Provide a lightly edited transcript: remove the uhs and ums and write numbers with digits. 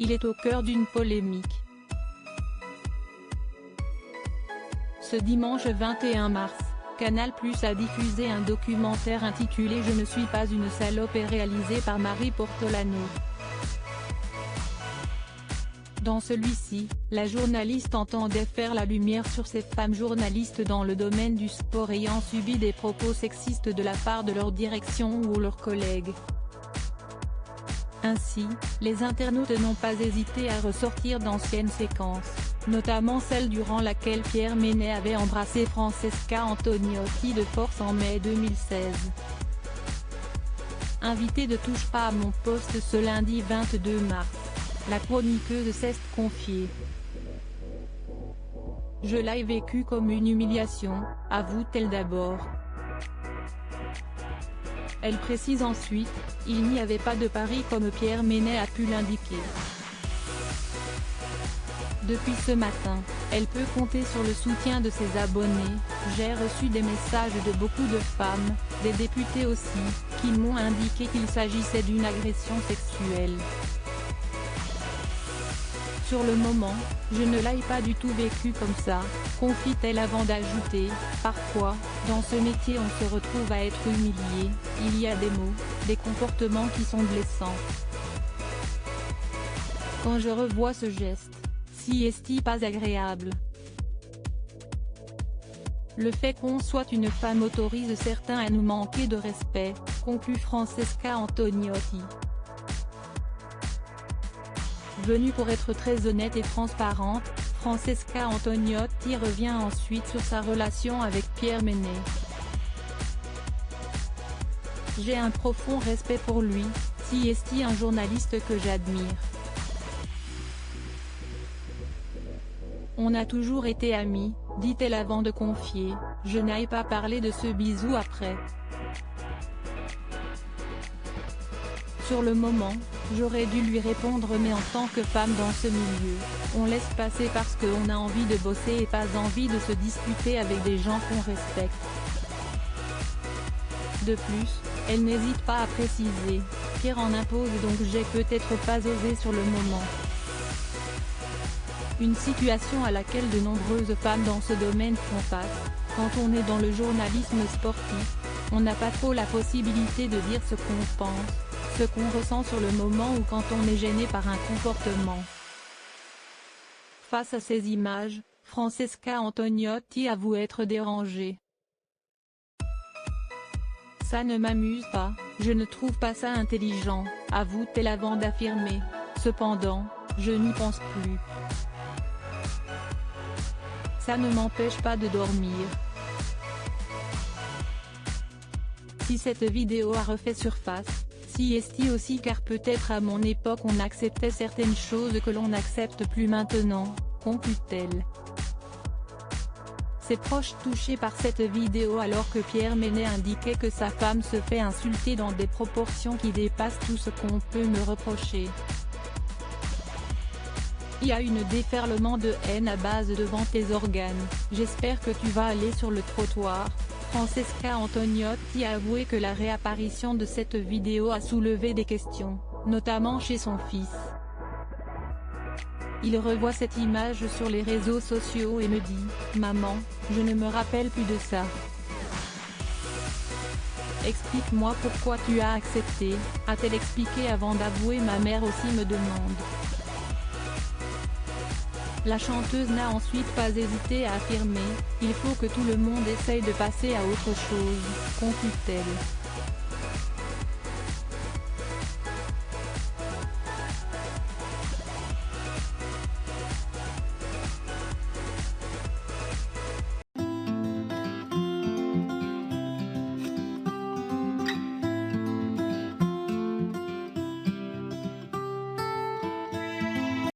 il est au cœur d'une polémique. Ce dimanche 21 mars, Canal+ a diffusé un documentaire intitulé « Je ne suis pas une salope » et réalisé par Marie Portolano. Dans celui-ci, la journaliste entendait faire la lumière sur ces femmes journalistes dans le domaine du sport ayant subi des propos sexistes de la part de leur direction ou leurs collègues. Ainsi, les internautes n'ont pas hésité à ressortir d'anciennes séquences, notamment celle durant laquelle Pierre Ménès avait embrassé Francesca Antoniotti de force en mai 2016. Invitée de Touche pas à mon poste ce lundi 22 mars, la chroniqueuse s'est confiée. « Je l'ai vécu comme une humiliation », avoue-t-elle d'abord. Elle précise ensuite, il n'y avait pas de pari comme Pierre Ménès a pu l'indiquer. Depuis ce matin, elle peut compter sur le soutien de ses abonnés. J'ai reçu des messages de beaucoup de femmes, des députés aussi, qui m'ont indiqué qu'il s'agissait d'une agression sexuelle. Sur le moment, je ne l'ai pas du tout vécu comme ça, confie-t-elle avant d'ajouter, parfois, dans ce métier on se retrouve à être humilié, il y a des mots, des comportements qui sont blessants. Quand je revois ce geste, si est-il pas agréable. Le fait qu'on soit une femme autorise certains à nous manquer de respect, conclut Francesca Antoniotti. Venue pour être très honnête et transparente, Francesca Antoniotti revient ensuite sur sa relation avec Pierre Ménès. J'ai un profond respect pour lui, si est un journaliste que j'admire. On a toujours été amis, dit-elle avant de confier, je n'ai pas parlé de ce bisou après. Sur le moment, j'aurais dû lui répondre mais en tant que femme dans ce milieu, on laisse passer parce qu'on a envie de bosser et pas envie de se disputer avec des gens qu'on respecte. De plus, elle n'hésite pas à préciser, Pierre en impose donc j'ai peut-être pas osé sur le moment. Une situation à laquelle de nombreuses femmes dans ce domaine font face, quand on est dans le journalisme sportif, on n'a pas trop la possibilité de dire ce qu'on pense, ce qu'on ressent sur le moment ou quand on est gêné par un comportement. Face à ces images, Francesca Antoniotti avoue être dérangée. Ça ne m'amuse pas, je ne trouve pas ça intelligent, avoue-t-elle avant d'affirmer, cependant, je n'y pense plus. Ça ne m'empêche pas de dormir. Si cette vidéo a refait surface, si est aussi car peut-être à mon époque on acceptait certaines choses que l'on n'accepte plus maintenant, conclut-elle. Ses proches touchés par cette vidéo alors que Pierre Ménès indiquait que sa femme se fait insulter dans des proportions qui dépassent tout ce qu'on peut me reprocher. Il y a une déferlement de haine à base devant tes organes, j'espère que tu vas aller sur le trottoir. Francesca Antoniotti a avoué que la réapparition de cette vidéo a soulevé des questions, notamment chez son fils. Il revoit cette image sur les réseaux sociaux et me dit « Maman, je ne me rappelle plus de ça. Explique-moi pourquoi tu as accepté », a-t-elle expliqué avant d'avouer « Ma mère aussi me demande ». La chanteuse n'a ensuite pas hésité à affirmer « Il faut que tout le monde essaye de passer à autre chose », conclut-elle.